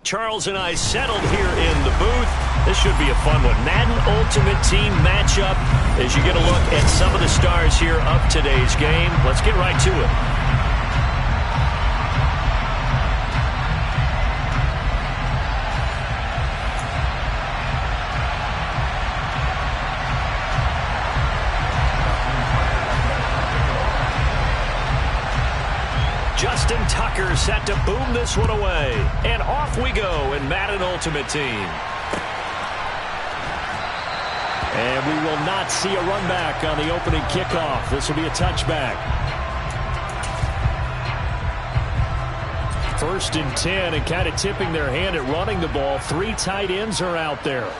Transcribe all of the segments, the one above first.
Charles and I settled here in the booth. This should be a fun one. Madden Ultimate Team matchup as you get a look at some of the stars here of today's game. Let's get right to it. Justin Tucker set to boom this one away. And off we go in Madden Ultimate Team. And we will not see a run back on the opening kickoff. This will be a touchback. 1st and 10, and kind of tipping their hand at running the ball. 3 tight ends are out there.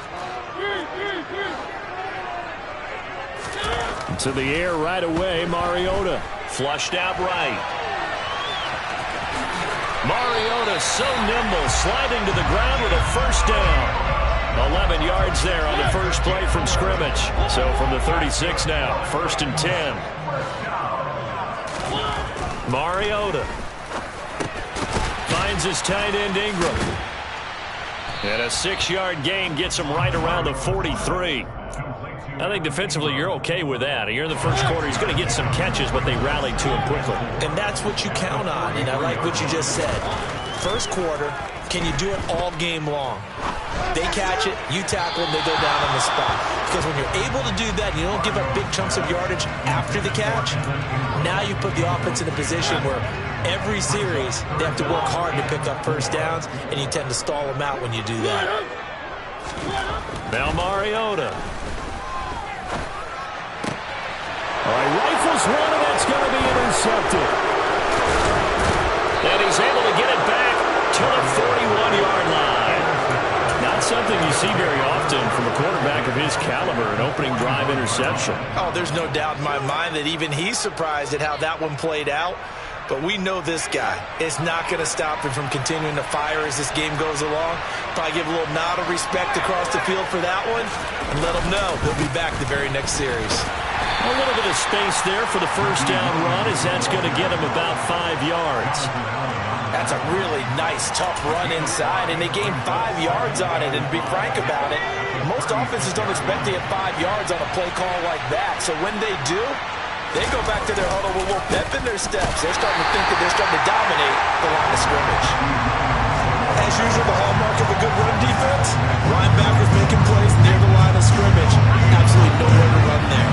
To the air right away, Mariota. Flushed out right. Mariota so nimble, sliding to the ground with a first down. 11 yards there on the first play from scrimmage. So from the 36 now, 1st and 10. Mariota finds his tight end Ingram. And a 6-yard gain gets him right around the 43. I think defensively you're okay with that. Here in the first quarter, he's going to get some catches, but they rallied to him quickly. And that's what you count on, and I like what you just said. First quarter, can you do it all game long? They catch it, you tackle them, they go down on the spot. Because when you're able to do that, you don't give up big chunks of yardage after the catch, now you put the offense in a position where every series they have to work hard to pick up first downs, and you tend to stall them out when you do that. Now Mariota. All right, rifles one, and that's going to be intercepted. And he's able to get it back to the 41-yard line. Not something you see very often from a quarterback of his caliber, an opening drive interception. Oh, there's no doubt in my mind that even he's surprised at how that one played out. But we know this guy is not going to stop him from continuing to fire as this game goes along. Probably give a little nod of respect across the field for that one and let him know he'll be back the very next series. A little bit of space there for the first down run, as that's going to get him about 5 yards. That's a really nice, tough run inside, and they gained 5 yards on it. And to be frank about it, most offenses don't expect to get 5 yards on a play call like that. So when they do, they go back to their huddle with a little pep in their steps. They're starting to think that they're starting to dominate the line of scrimmage. As usual, the hallmark of a good run defense, linebackers making plays near the line of scrimmage. Absolutely nowhere to run there.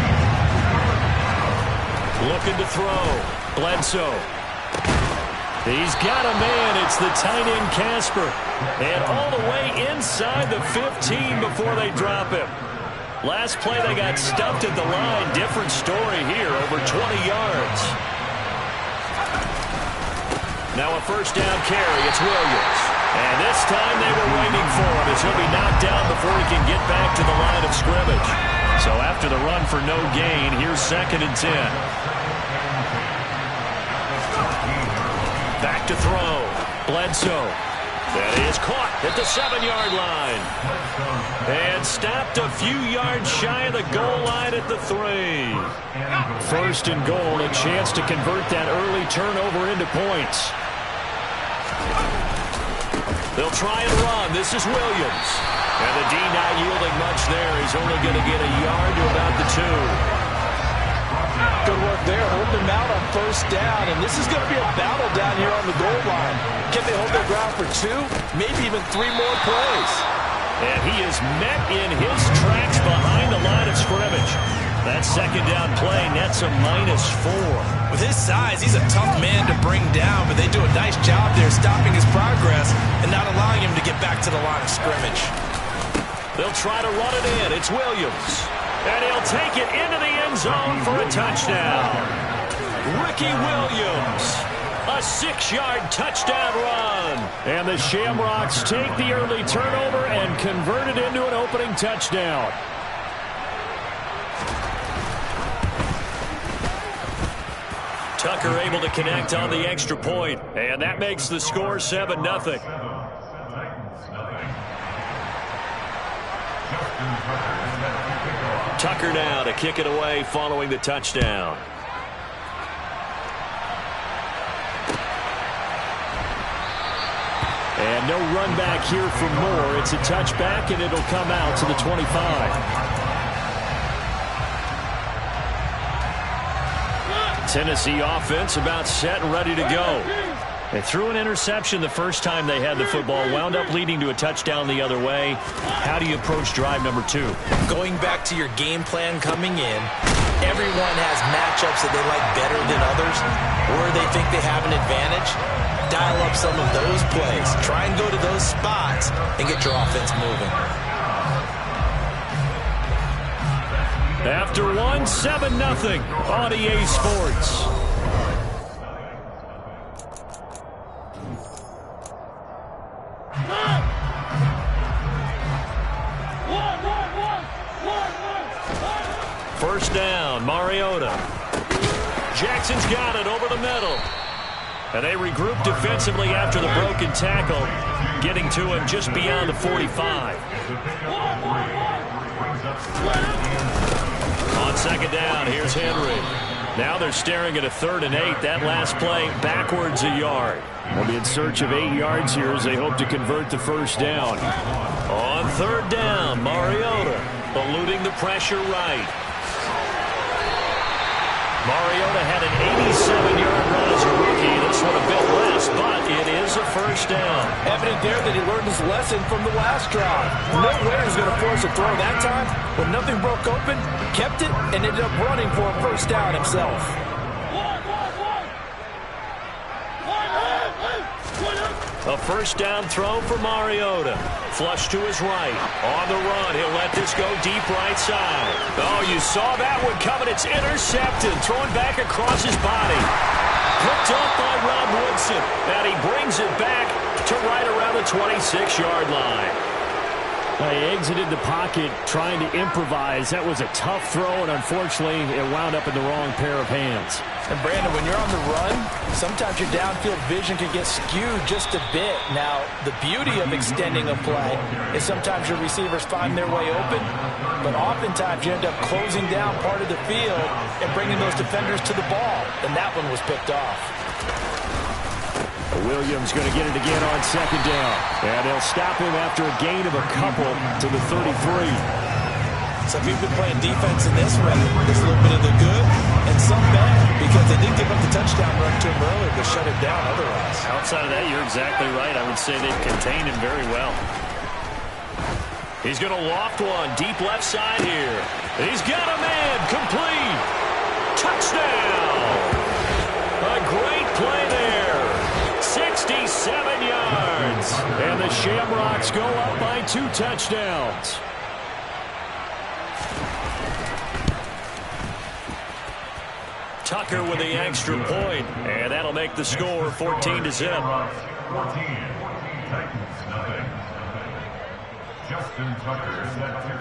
Looking to throw. Bledsoe. He's got a man. It's the tight end Casper. And all the way inside the 15 before they drop him. Last play they got stuffed at the line. Different story here. Over 20 yards. Now a first down carry. It's Williams. And this time they were waiting for him as he'll be knocked down before he can get back to the line of scrimmage. So after the run for no gain, here's 2nd and 10. Back to throw. Bledsoe. That is caught at the 7-yard line. And stopped a few yards shy of the goal line at the 3. 1st and goal, a chance to convert that early turnover into points. They'll try and run. This is Williams. And the D not yielding much there. He's only going to get a yard to about the 2. Good work there, holding them out on first down, and this is going to be a battle down here on the goal line. Can they hold their ground for 2, maybe even 3 more plays? And he is met in his tracks behind the line of scrimmage. That 2nd down play nets a -4. With his size, he's a tough man to bring down, but they do a nice job there stopping his progress and not allowing him to get back to the line of scrimmage. They'll try to run it in. It's Williams. And he'll take it into the end zone for a touchdown. Ricky Williams. A 6-yard touchdown run. And the Shamrocks take the early turnover and convert it into an opening touchdown. Tucker able to connect on the extra point. And that makes the score 7-0. Tucker now to kick it away following the touchdown. And no run back here for Moore. It's a touchback, and it'll come out to the 25. Tennessee offense about set and ready to go. They threw an interception the first time they had the football, wound up leading to a touchdown the other way. How do you approach drive number 2? Going back to your game plan coming in, everyone has matchups that they like better than others, or they think they have an advantage. Dial up some of those plays. Try and go to those spots and get your offense moving. After 7-0 on EA Sports. First down, Mariota. Jackson's got it over the middle. And they regroup defensively after the broken tackle, getting to him just beyond the 45. On second down, here's Henry. Now they're staring at a 3rd and 8. That last play backwards a yard. They'll be in search of 8 yards here as they hope to convert the first down. On 3rd down, Mariota eluding the pressure right. Mariota had an 87-yard run as a rookie. This one a bit less, but it is a first down. Evident there that he learned his lesson from the last drive. No way he was going to force a throw that time. When nothing broke open, kept it, and ended up running for a first down himself. A first down throw for Mariota. Flush to his right. On the run, he'll let this go deep right side. Oh, you saw that one coming. It's intercepted. Thrown back across his body. Picked up by Rob Woodson. And he brings it back to right around the 26-yard line. He exited the pocket trying to improvise. That was a tough throw, and unfortunately, it wound up in the wrong pair of hands. And Brandon, when you're on the run, sometimes your downfield vision can get skewed just a bit. Now, the beauty of extending a play is sometimes your receivers find their way open, but oftentimes you end up closing down part of the field and bringing those defenders to the ball, and that one was picked off. Williams going to get it again on second down. And they'll stop him after a gain of a couple to the 33. So if you've been playing defense in this way, there's a little bit of the good and some bad, because they did give up the touchdown run to him earlier, but shut it down otherwise. Outside of that, you're exactly right. I would say they've contained him very well. He's going to loft one deep left side here. He's got a man complete. Touchdown. A great play there. 67 yards. And the Shamrocks go up by 2 touchdowns. Tucker with the extra point, and that'll make the score 14-0.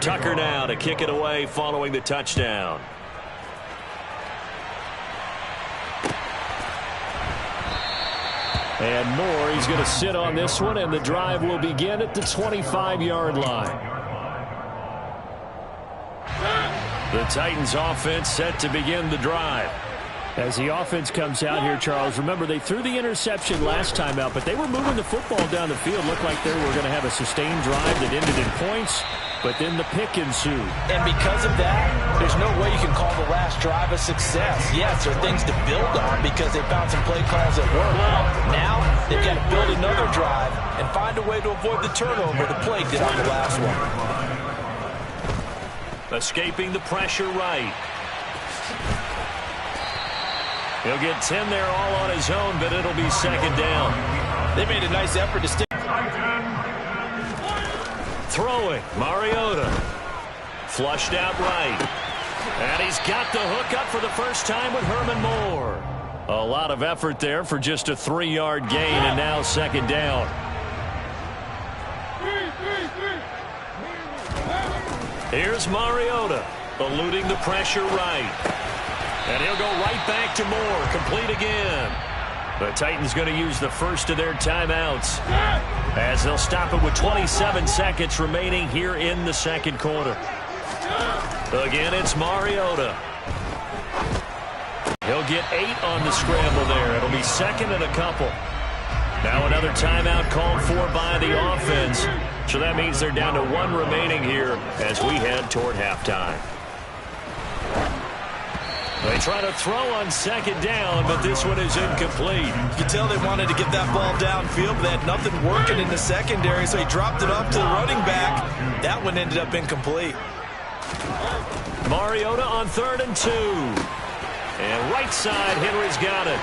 Tucker now to kick it away following the touchdown. And Moore, he's going to sit on this one, and the drive will begin at the 25-yard line. The Titans offense set to begin the drive. As the offense comes out here, Charles, remember they threw the interception last time out, but they were moving the football down the field. Looked like they were going to have a sustained drive that ended in points, but then the pick ensued. And because of that, there's no way you can call the last drive a success. Yes, there are things to build on because they found some play calls that work. Now, they've got to build another drive and find a way to avoid the turnover the play did on the last one. Escaping the pressure right. He'll get 10 there all on his own, but it'll be second down. They made a nice effort to stick. Throwing, Mariota. Flushed out right. And he's got the hook up for the first time with Herman Moore. A lot of effort there for just a 3-yard gain, and now second down. Here's Mariota, eluding the pressure right. And he'll go right back to Moore, complete again. The Titans going to use the first of their timeouts as they'll stop it with 27 seconds remaining here in the second quarter. Again, it's Mariota. He'll get 8 on the scramble there. It'll be second and a couple. Now another timeout called for by the offense. So that means they're down to 1 remaining here as we head toward halftime. They try to throw on second down, but this one is incomplete. You can tell they wanted to get that ball downfield, but they had nothing working in the secondary, so he dropped it off to the running back. That one ended up incomplete. Mariota on 3rd and 2. And right side, Henry's got it.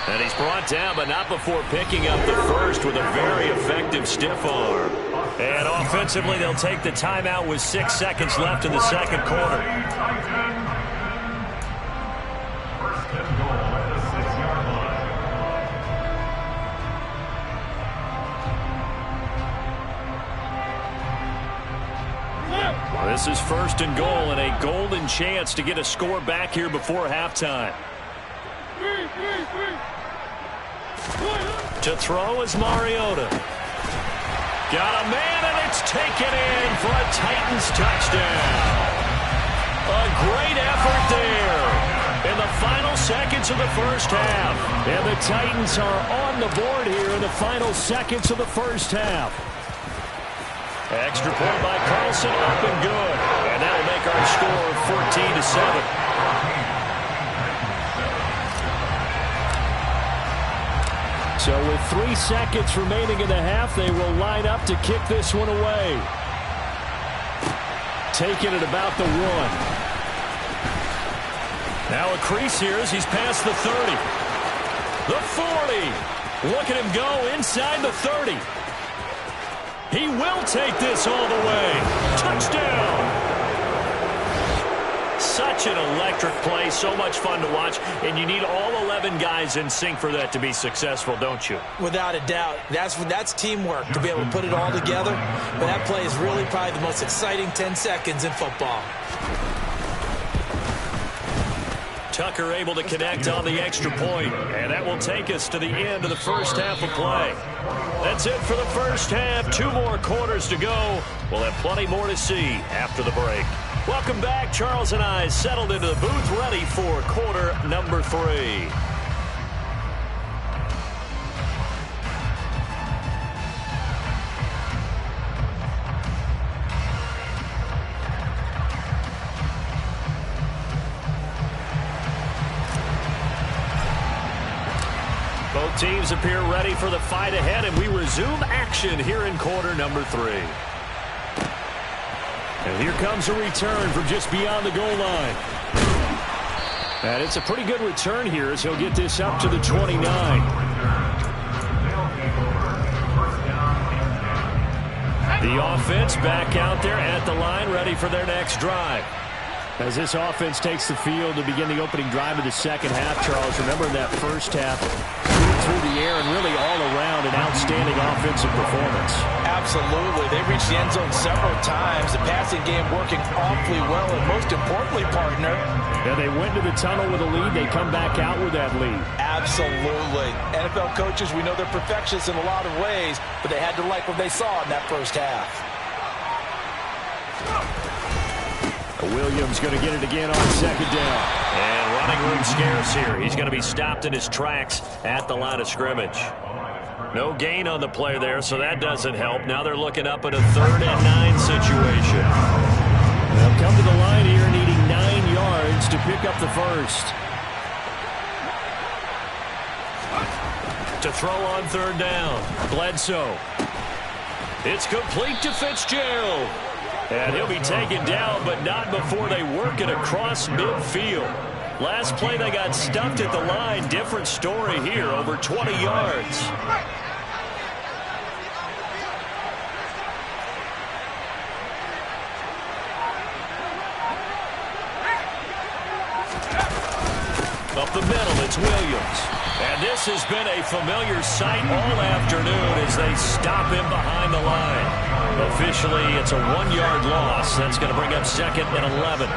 And he's brought down, but not before picking up the first with a very effective stiff arm. And offensively, they'll take the timeout with 6 seconds left in the second quarter. This is 1st and goal and a golden chance to get a score back here before halftime. To throw is Mariota. Got a man, and it's taken in for a Titans touchdown. A great effort there in the final seconds of the first half. And the Titans are on the board here in the final seconds of the first half. Extra point by Carlson, up and good. And that'll make our score 14-7. So with 3 seconds remaining in the half, they will line up to kick this one away. Taking it about the 1. Now a crease here as he's past the 30. The 40. Look at him go inside the 30. He will take this all the way. Touchdown! Such an electric play, so much fun to watch, and you need all 11 guys in sync for that to be successful, don't you? Without a doubt. That's teamwork, to be able to put it all together. But that play is really probably the most exciting 10 seconds in football. Tucker able to connect on the extra point, and that will take us to the end of the first half of play. That's it for the first half. 2 more quarters to go. We'll have plenty more to see after the break. Welcome back. Charles and I settled into the booth ready for quarter number 3. Both teams appear ready for the fight ahead, and we resume action here in quarter number 3. And here comes a return from just beyond the goal line. And it's a pretty good return here as he'll get this up to the 29. The offense back out there at the line, ready for their next drive. As this offense takes the field to begin the opening drive of the second half, Charles, remember in that first half, through the air and really all around an outstanding offensive performance. Absolutely. They reached the end zone several times. The passing game working awfully well, and most importantly, partner. Yeah, they went to the tunnel with a lead. They come back out with that lead. Absolutely. NFL coaches, we know they're perfectionists in a lot of ways, but they had to like what they saw in that first half. Williams going to get it again on second down. And running room scarce here. He's going to be stopped in his tracks at the line of scrimmage. No gain on the play there, so that doesn't help. Now they're looking up at a 3rd and 9 situation. They'll come to the line here needing 9 yards to pick up the first. To throw on 3rd down. Bledsoe. It's complete to Fitzgerald. And he'll be taken down, but not before they work it across midfield. Last play, they got stuffed at the line. Different story here, over 20 yards. Up the middle, it's Williams. And this has been a familiar sight all afternoon as they stop him behind the line. Officially, it's a 1-yard loss. That's going to bring up 2nd and 11.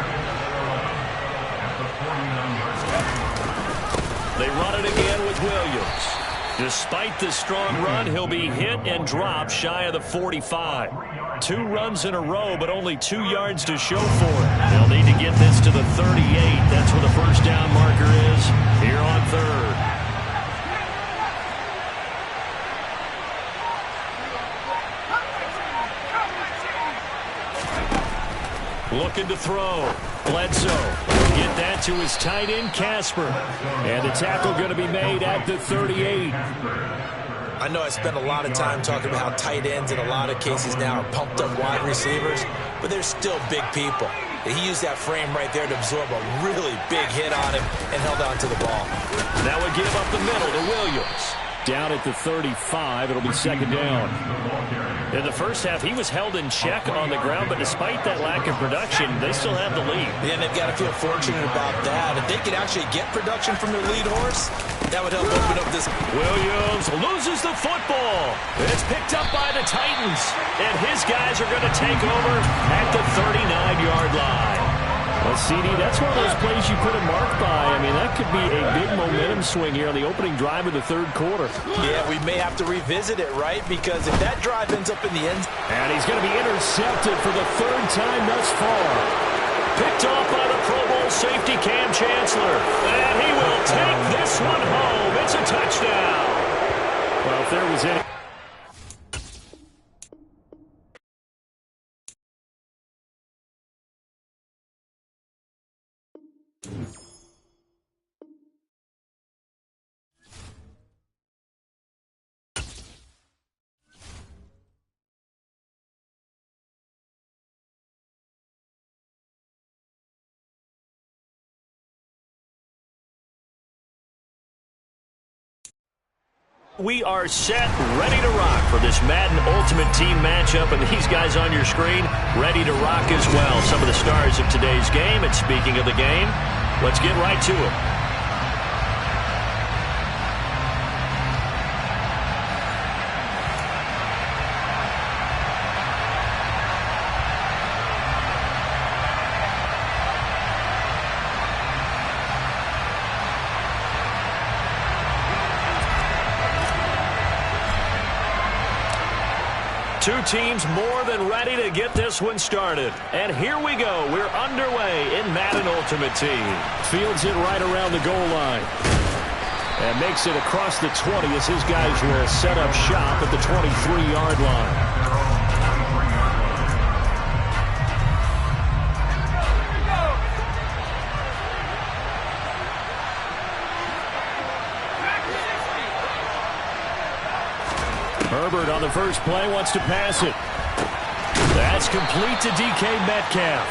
They run it again with Williams. Despite the strong run, he'll be hit and dropped shy of the 45. 2 runs in a row, but only 2 yards to show for it. They'll need to get this to the 38. That's where the first down marker is here on 3rd. Looking to throw. Bledsoe will get that to his tight end, Casper. And the tackle going to be made at the 38. I know I spent a lot of time talking about how tight ends in a lot of cases now are pumped up wide receivers, but they're still big people. He used that frame right there to absorb a really big hit on him and held on to the ball. That would give up the middle to Williams. Down at the 35, it'll be second down. In the first half, he was held in check on the ground, but despite that lack of production, they still have the lead. Yeah, and they've got to feel fortunate about that. If they could actually get production from their lead horse, that would help open up this. Williams loses the football. It's picked up by the Titans, and his guys are going to take over at the 39-yard line. Well, CD, that's one of those plays you put a mark by. I mean, that could be a big momentum swing here on the opening drive of the third quarter. Yeah, we may have to revisit it, right? Because if that drive ends up in the end. And he's going to be intercepted for the third time thus far. Picked off by the Pro Bowl safety Cam Chancellor. And he will take this one home. It's a touchdown. Well, if there was any... We are set, ready to rock for this Madden Ultimate Team matchup, and these guys on your screen ready to rock as well. Some of the stars of today's game, and speaking of the game, let's get right to it. Two teams more than ready to get this one started. And here we go. We're underway in Madden Ultimate Team. Fields it right around the goal line. And makes it across the 20 as his guys will set up shop at the 23-yard line. Herbert on the first play wants to pass it. That's complete to DK Metcalf.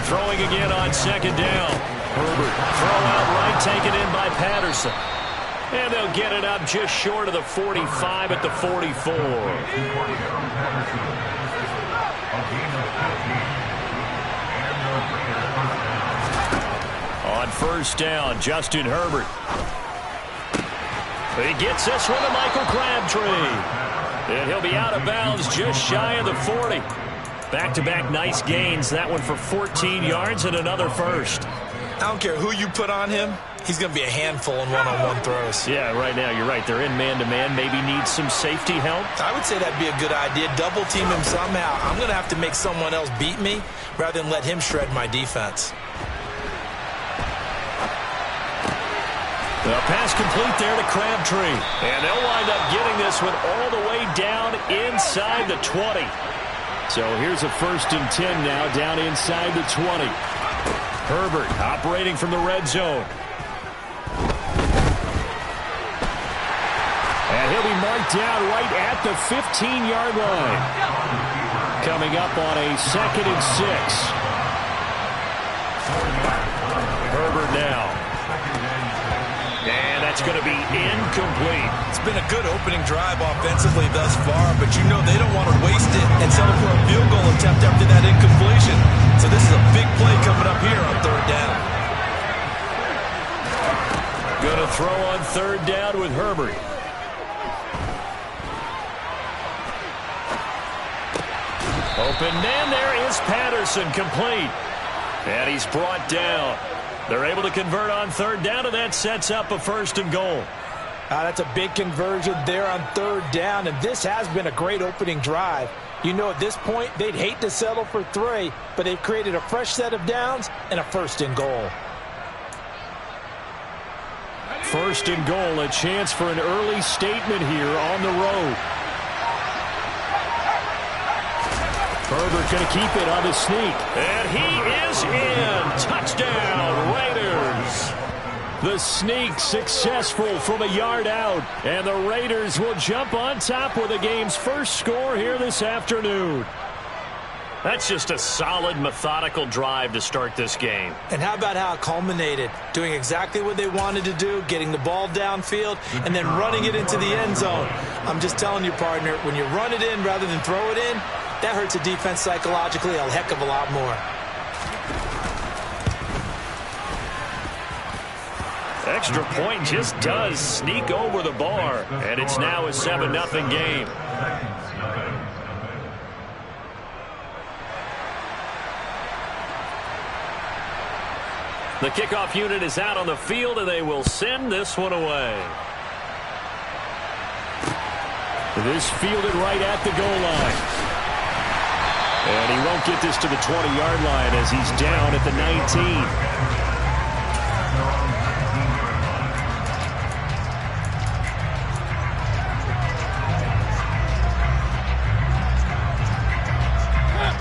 Throwing again on second down. Herbert throw out right, taken in by Patterson. And they'll get it up just short of the 45 at the 44. On first down, Justin Herbert. He gets this one to Michael Crabtree. And he'll be out of bounds just shy of the 40. Back-to-back nice gains. That one for 14 yards and another first. I don't care who you put on him. He's going to be a handful in one-on-one throws. Yeah, right now you're right. They're in man-to-man. Maybe need some safety help. I would say that'd be a good idea. Double team him somehow. I'm going to have to make someone else beat me rather than let him shred my defense. The pass complete there to Crabtree. And they'll wind up getting this one all the way down inside the 20. So here's a 1st and 10 now down inside the 20. Herbert operating from the red zone. And he'll be marked down right at the 15-yard line. Coming up on a 2nd and 6. Herbert now. And that's going to be incomplete. It's been a good opening drive offensively thus far, but you know they don't want to waste it and settle for a field goal attempt after that incompletion. So this is a big play coming up here on 3rd down. Going to throw on 3rd down with Herbert. Open man, there is Patterson, complete. And he's brought down. They're able to convert on 3rd down, and that sets up a 1st and goal. That's a big conversion there on 3rd down, and this has been a great opening drive. You know, at this point, they'd hate to settle for 3, but they've created a fresh set of downs and a 1st and goal. first and goal, a chance for an early statement here on the road. Herbert going to keep it on the sneak. And he is in. Touchdown, Raiders. The sneak successful from a yard out. And the Raiders will jump on top with the game's first score here this afternoon. That's just a solid, methodical drive to start this game. And how about how it culminated? Doing exactly what they wanted to do, getting the ball downfield, and then running it into the end zone. I'm just telling you, partner, when you run it in rather than throw it in, that hurts a defense psychologically a heck of a lot more. Extra point just does sneak over the bar, and it's now a 7-0 game. The kickoff unit is out on the field, and they will send this one away. This fielded right at the goal line. And he won't get this to the 20-yard line as he's down at the 19.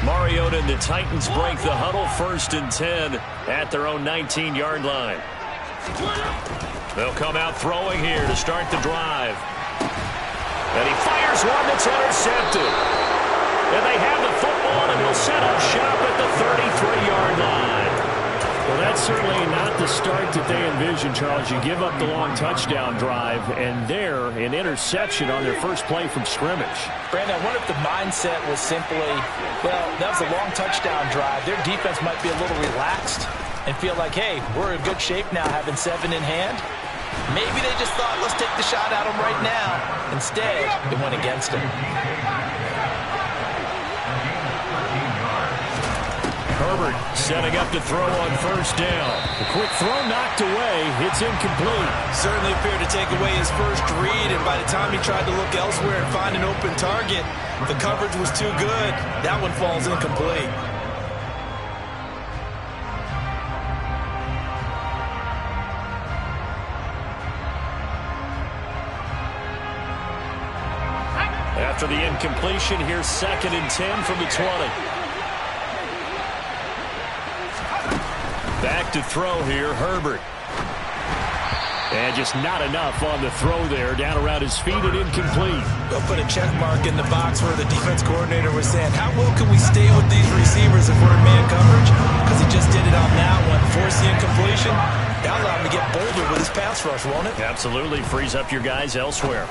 Mariota and the Titans break the huddle, 1st and 10 at their own 19-yard line. They'll come out throwing here to start the drive. And he fires one that's intercepted. And they have the football and will set up shop at the 33-yard line. Well, that's certainly not the start that they envisioned, Charles. You give up the long touchdown drive, and there, an interception on their first play from scrimmage. Brandon, I wonder if the mindset was simply, well, that was a long touchdown drive. Their defense might be a little relaxed and feel like, hey, we're in good shape now having 7 in hand. Maybe they just thought, let's take the shot at them right now. Instead, it went against them. Herbert setting up to throw on 1st down. The quick throw knocked away. It's incomplete. Certainly appeared to take away his first read, and by the time he tried to look elsewhere and find an open target, the coverage was too good. That one falls incomplete. After the incompletion, here's 2nd and 10 from the 20. Back to throw here, Herbert. And just not enough on the throw there. Down around his feet and incomplete. They'll put a check mark in the box where the defense coordinator was saying, how well can we stay with these receivers if we're in man coverage? Because he just did it on that one. Force the incompletion. That'll allow him to get bolder with his pass rush, won't it? Absolutely. Frees up your guys elsewhere.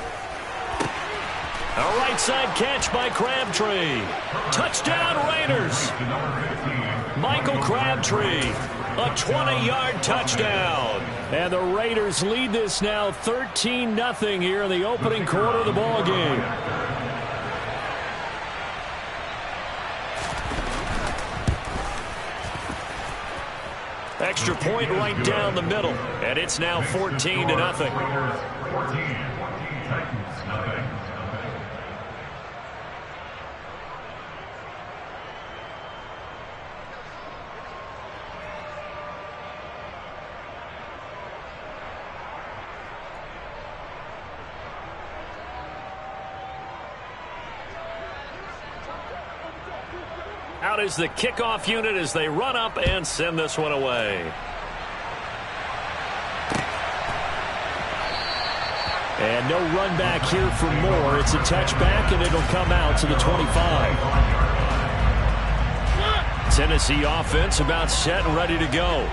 A right side catch by Crabtree. Touchdown Raiders. Michael Crabtree. A 20-yard touchdown. And the Raiders lead this now 13-0 here in the opening quarter of the ball game. Extra point right down the middle. And it's now 14-0. Out is the kickoff unit as they run up and send this one away. And no run back here for Moore. It's a touchback, and it'll come out to the 25. Tennessee offense about set and ready to go.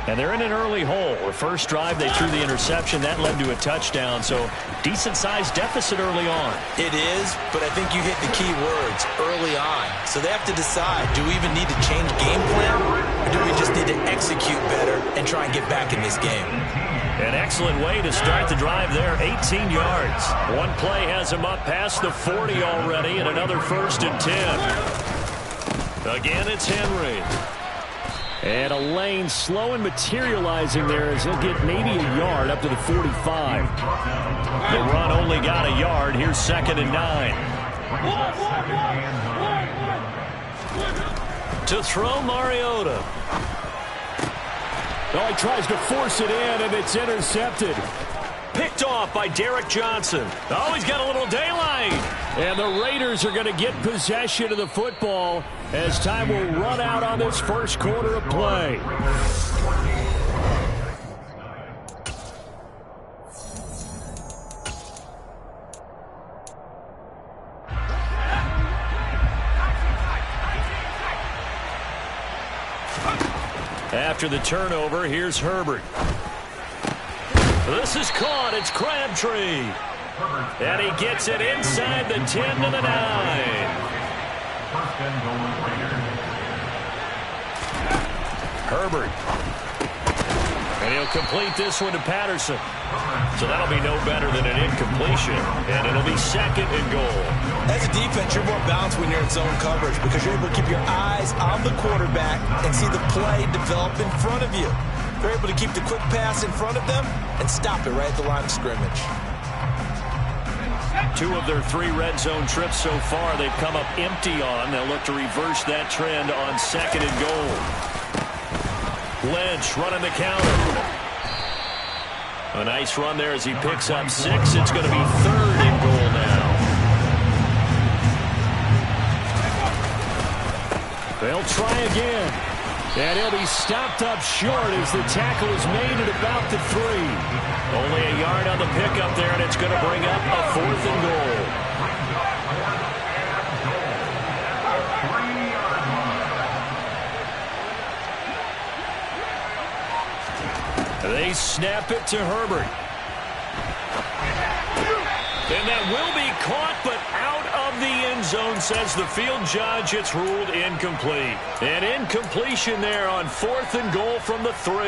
And they're in an early hole. The first drive, they threw the interception. That led to a touchdown. So decent-sized deficit early on. It is, but I think you hit the key words, early on. So they have to decide, do we even need to change game plan? Or do we just need to execute better and try and get back in this game? An excellent way to start the drive there, 18 yards. One play has him up past the 40 already, and another 1st and 10. Again, it's Henry. And a lane slow and materializing there as he'll get maybe a yard up to the 45. The run only got a yard. Here's 2nd and 9. To throw Mariota. Well, he tries to force it in, and it's intercepted. Picked off by Derek Johnson. Oh, he's got a little daylight. And the Raiders are going to get possession of the football as time will run out on this first quarter of play. After the turnover, here's Herbert. This is caught. It's Crabtree. And he gets it inside the 10 to the 9. Herbert. And he'll complete this one to Patterson. So that'll be no better than an incompletion. And it'll be 2nd and goal. As a defense, you're more balanced when you're in zone coverage because you're able to keep your eyes on the quarterback and see the play develop in front of you. They're able to keep the quick pass in front of them and stop it right at the line of scrimmage. 2 of their 3 red zone trips so far they've come up empty on. They'll look to reverse that trend on 2nd and goal. Lynch running the counter. A nice run there as he picks up 6. It's going to be 3rd and goal now. They'll try again. And he'll be stopped up short as the tackle is made at about the 3. Only a yard on the pickup there, and it's going to bring up a 4th and goal. They snap it to Herbert. And that will be caught, but out of the end zone, says the field judge. It's ruled incomplete. An incompletion there on 4th and goal from the 3.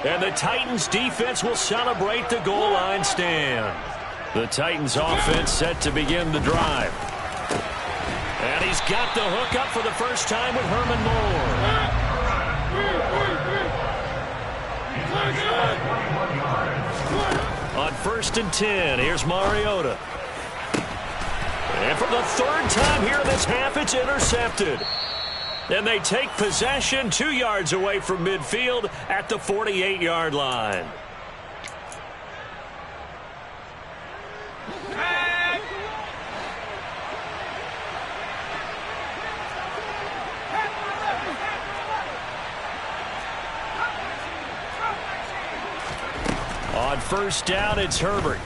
And the Titans defense will celebrate the goal line stand. The Titans offense set to begin the drive. And he's got the hook up for the first time with Herman Moore. On 1st and 10, here's Mariota. And for the 3rd time here this half, it's intercepted. And they take possession 2 yards away from midfield at the 48-yard line. On 1st down, it's Herbert.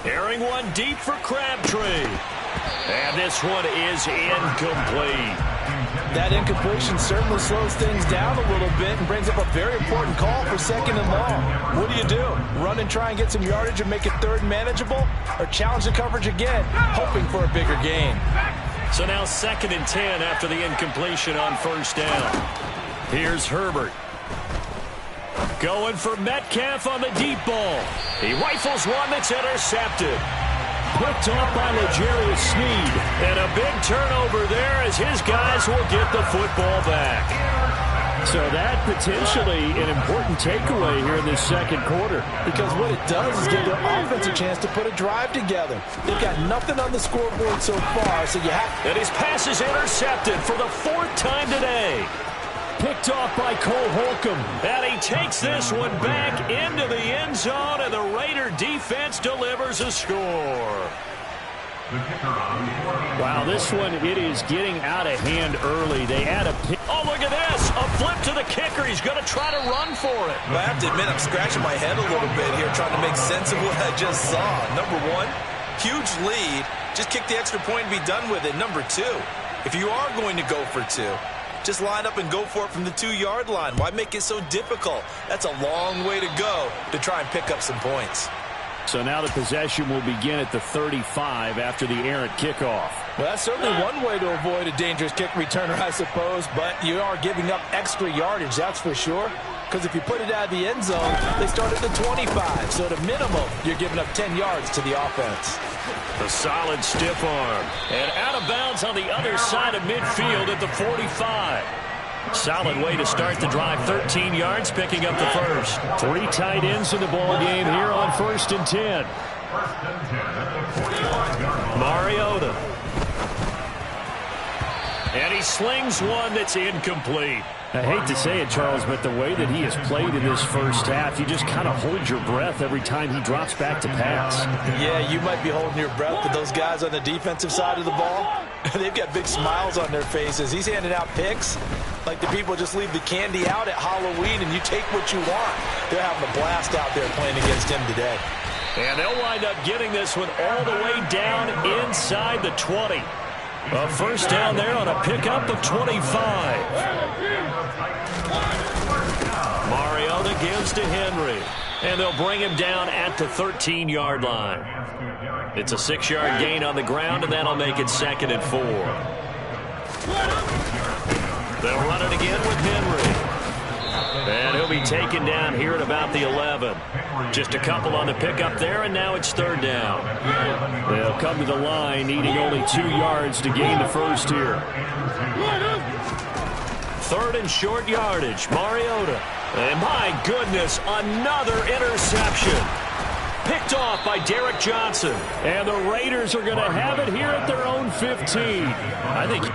Airing one deep for Crabtree. And this one is incomplete. That incompletion certainly slows things down a little bit and brings up a very important call for 2nd and long. What do? Run and try and get some yardage and make it 3rd manageable? Or challenge the coverage again, hoping for a bigger gain? So now 2nd and 10 after the incompletion on 1st down. Here's Herbert. Going for Metcalf on the deep ball. He rifles one that's intercepted. Picked off by L'Jarius Sneed. And a big turnover there as his guys will get the football back. So that potentially an important takeaway here in this 2nd quarter. Because what it does is give their offense a chance to put a drive together. They've got nothing on the scoreboard so far, so you have... And his pass is intercepted for the 4th time today. Picked off by Cole Holcomb. And he takes this one back into the end zone, and the Raider defense delivers a score. Wow, this one, it is getting out of hand early. They add a pick. Oh, look at this. A flip to the kicker. He's going to try to run for it. But I have to admit, I'm scratching my head a little bit here trying to make sense of what I just saw. Number 1, huge lead. Just kick the extra point and be done with it. Number 2, if you are going to go for 2, just line up and go for it from the 2-yard line. Why make it so difficult? That's a long way to go to try and pick up some points. So now the possession will begin at the 35 after the errant kickoff. Well, that's certainly one way to avoid a dangerous kick returner, I suppose, but you are giving up extra yardage, that's for sure. Because if you put it out of the end zone, they start at the 25. So at a minimum, you're giving up 10 yards to the offense. A solid stiff arm. And out of bounds on the other side of midfield at the 45. Solid way to start the drive. 13 yards, picking up the first. 3 tight ends in the ball game here on 1st and 10. Mariota. And he slings one that's incomplete. I hate to say it, Charles, but the way that he has played in this first half, you just kind of hold your breath every time he drops back to pass. Yeah, you might be holding your breath, but those guys on the defensive side of the ball, they've got big smiles on their faces. He's handing out picks like the people just leave the candy out at Halloween and you take what you want. They're having a blast out there playing against him today. And they'll wind up getting this one all the way down inside the 20. A first down there on a pickup of 25. Mariota gives to Henry. And they'll bring him down at the 13-yard line. It's a 6-yard gain on the ground, and that'll make it 2nd and 4. They'll run it again with Henry. And he'll be taken down here at about the 11. Just a couple on the pickup there, and now it's 3rd down. They'll come to the line, needing only 2 yards to gain the first here. 3rd and short yardage, Mariota. And my goodness, another interception. Picked off by Derek Johnson. And the Raiders are going to have it here at their own 15. I think